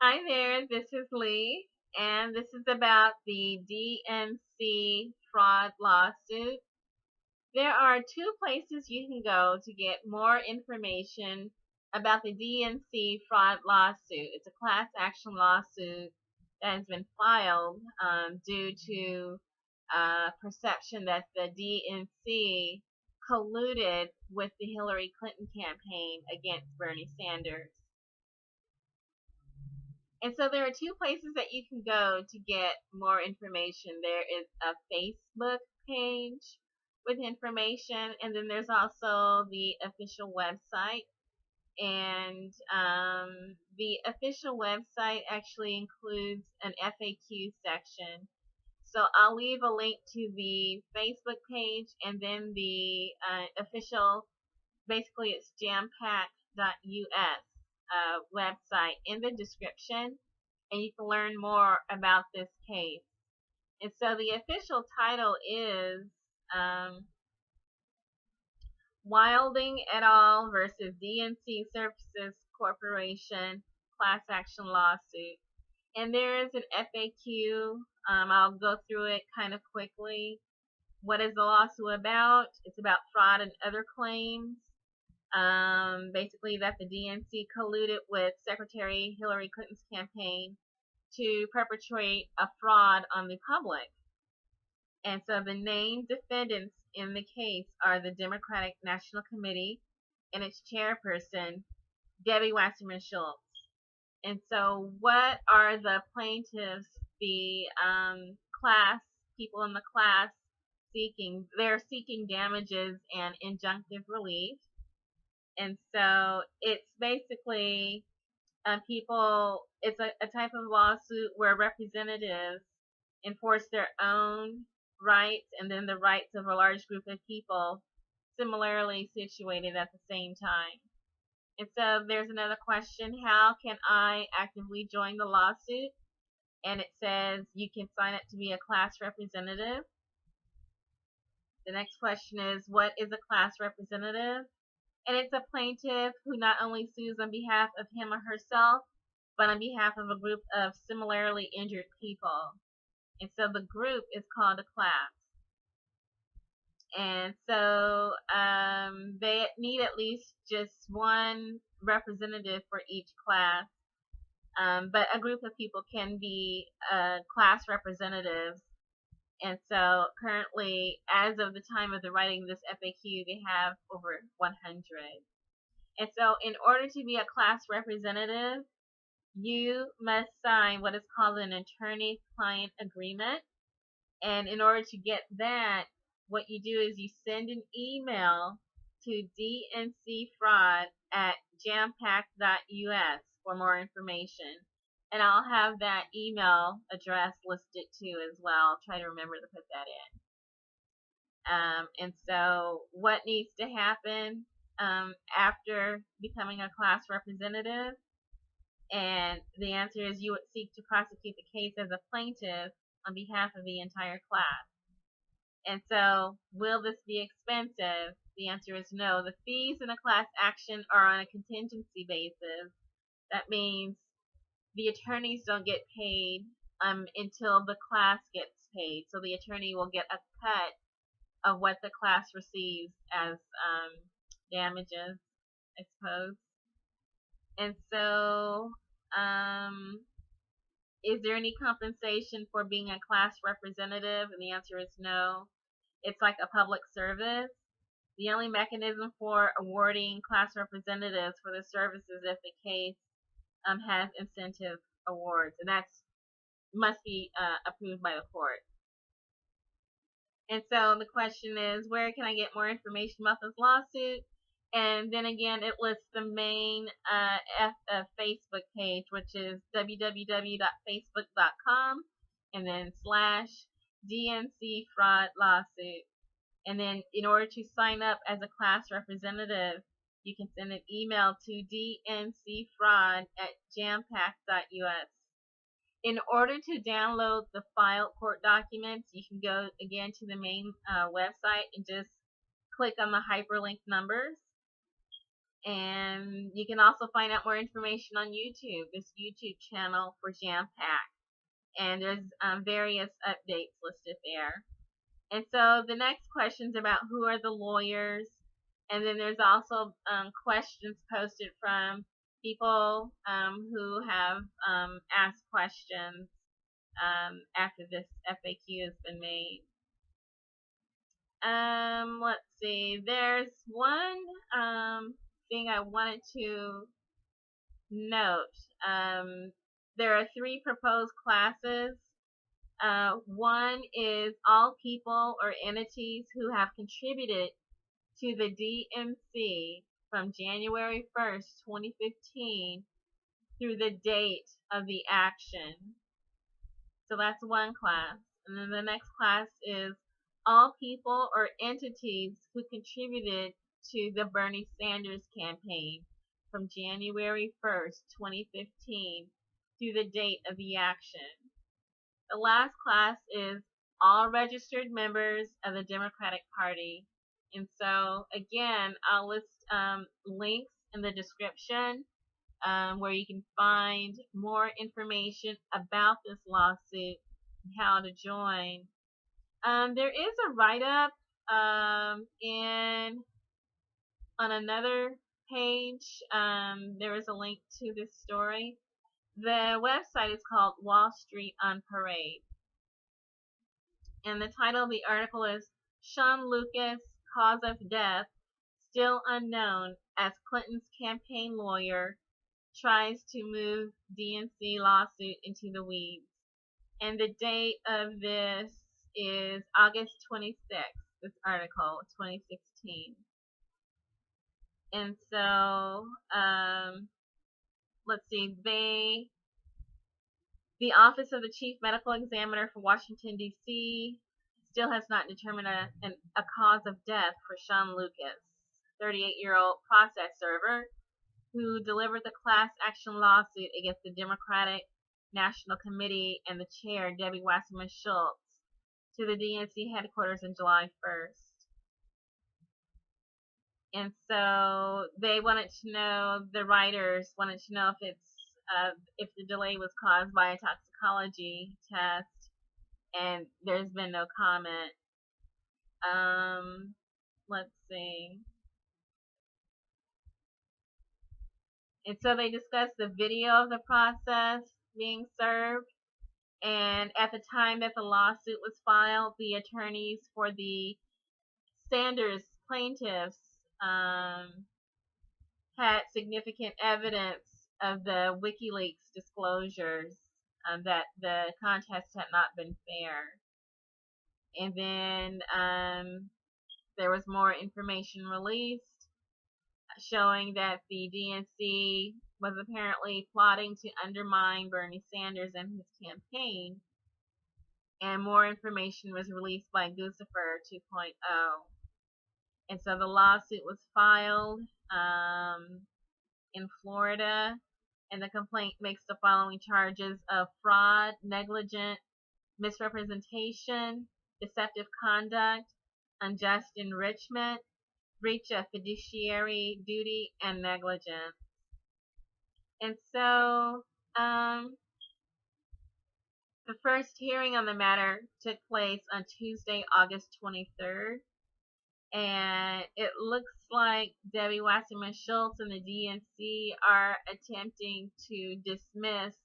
Hi there, this is Lee, and this is about the DNC fraud lawsuit. There are two places you can go to get more information about the DNC fraud lawsuit. It's a class action lawsuit that has been filed due to perception that the DNC colluded with the Hillary Clinton campaign against Bernie Sanders. And so there are two places that you can go to get more information. There is a Facebook page with information, and then there's also the official website. And the official website actually includes an FAQ section. So I'll leave a link to the Facebook page and then the official, basically it's jampack.us website in the description, and you can learn more about this case. And so the official title is Wilding et al. Versus DNC Services Corporation Class Action Lawsuit. And there is an FAQ. I'll go through it kind of quickly. What is the lawsuit about? It's about fraud and other claims. Basically, that the DNC colluded with Secretary Hillary Clinton's campaign to perpetrate a fraud on the public. And so the named defendants in the case are the Democratic National Committee and its chairperson, Debbie Wasserman Schultz. And so, what are the plaintiffs, the class, people in the class seeking? They're seeking damages and injunctive relief. And so, it's basically it's a type of lawsuit where representatives enforce their own rights and then the rights of a large group of people similarly situated at the same time. And so there's another question: how can I actively join the lawsuit? And it says you can sign up to be a class representative. The next question is, what is a class representative? And it's a plaintiff who not only sues on behalf of him or herself, but on behalf of a group of similarly injured people. And so the group is called a class. And so they need at least just one representative for each class. But a group of people can be class representatives. And so currently, as of the time of the writing of this FAQ, they have over 100. And so in order to be a class representative, you must sign what is called an attorney-client agreement. And in order to get that, what you do is you send an email to dncfraud@jampack.us for more information. And I'll have that email address listed too as well. I'll try to remember to put that in. And so what needs to happen after becoming a class representative? And the answer is you would seek to prosecute the case as a plaintiff on behalf of the entire class. And so, will this be expensive? The answer is no. The fees in a class action are on a contingency basis. That means the attorneys don't get paid until the class gets paid. So the attorney will get a cut of what the class receives as damages, I suppose. And so, is there any compensation for being a class representative? And the answer is no. It's like a public service. The only mechanism for awarding class representatives for the services if the case has incentive awards, and that must be approved by the court. And so the question is, where can I get more information about this lawsuit? And then again, it lists the main Facebook page, which is www.facebook.com and then /DNC fraud lawsuit. And then in order to sign up as a class representative, you can send an email to dncfraud@jampack.us. In order to download the filed court documents, you can go again to the main website and just click on the hyperlink numbers. And you can also find out more information on YouTube, this YouTube channel for Jam Pack. And there's various updates listed there. And so the next question's about who are the lawyers. And then there's also questions posted from people who have asked questions after this FAQ has been made. Let's see. There's one thing I wanted to note. There are 3 proposed classes. One is all people or entities who have contributed to the DMC from January 1st, 2015 through the date of the action. So that's one class. And then the next class is all people or entities who contributed to the Bernie Sanders campaign from January 1st, 2015 through the date of the action. The last class is all registered members of the Democratic Party. And so, again, I'll list links in the description where you can find more information about this lawsuit and how to join. There is a write-up on another page. There is a link to this story. The website is called Wall Street on Parade. And the title of the article is Sean Lucas, Cause of Death Still Unknown as Clinton's Campaign Lawyer Tries to Move DNC Lawsuit into the Weeds. And the date of this is August 26th, this article, 2016. And so, let's see, the Office of the Chief Medical Examiner for Washington, D.C. still has not determined a cause of death for Sean Lucas, 38-year-old process server who delivered the class action lawsuit against the Democratic National Committee and the chair, Debbie Wasserman Schultz, to the DNC headquarters on July 1st. And so they wanted to know, the writers wanted to know if the delay was caused by a toxicology test, and there's been no comment. Let's see. And so they discussed the video of the process being served, and at the time that the lawsuit was filed, the attorneys for the Sanders plaintiffs had significant evidence of the WikiLeaks disclosures that the contest had not been fair. And then there was more information released showing that the DNC was apparently plotting to undermine Bernie Sanders and his campaign. And more information was released by Guccifer 2.0. And so the lawsuit was filed in Florida, and the complaint makes the following charges of fraud, negligent misrepresentation, deceptive conduct, unjust enrichment, breach of fiduciary duty, and negligence. And so the first hearing on the matter took place on Tuesday, August 23rd. And it looks like Debbie Wasserman Schultz and the DNC are attempting to dismiss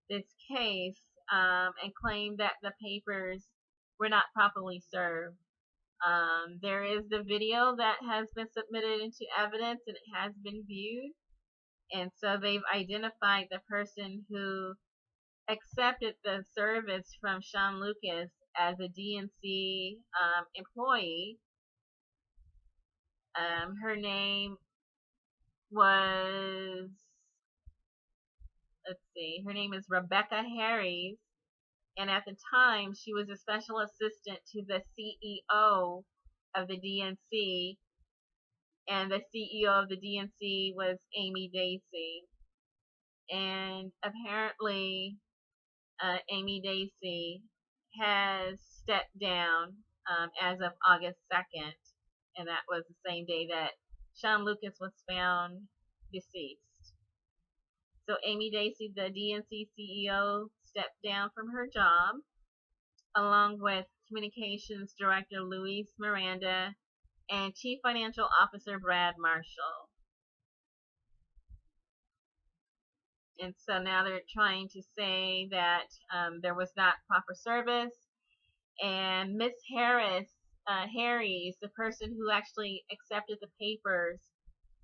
this case and claim that the papers were not properly served. There is the video that has been submitted into evidence, and it has been viewed. And so they've identified the person who accepted the service from Sean Lucas as a DNC employee. Her name was, her name is Rebecca Harries, and at the time she was a special assistant to the CEO of the DNC, and the CEO of the DNC was Amy Dacey. And apparently Amy Dacey has stepped down as of August 2nd, and that was the same day that Sean Lucas was found deceased. So Amy Dacey, the DNC CEO, stepped down from her job, along with Communications Director Luis Miranda and Chief Financial Officer Brad Marshall. And so now they're trying to say that there was not proper service. And Miss Harris, the person who actually accepted the papers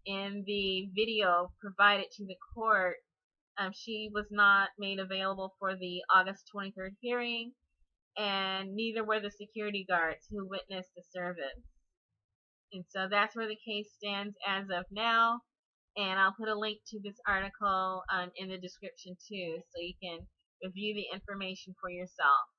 in the video provided to the court, she was not made available for the August 23rd hearing, and neither were the security guards who witnessed the service. And so that's where the case stands as of now. And I'll put a link to this article in the description too, so you can review the information for yourself.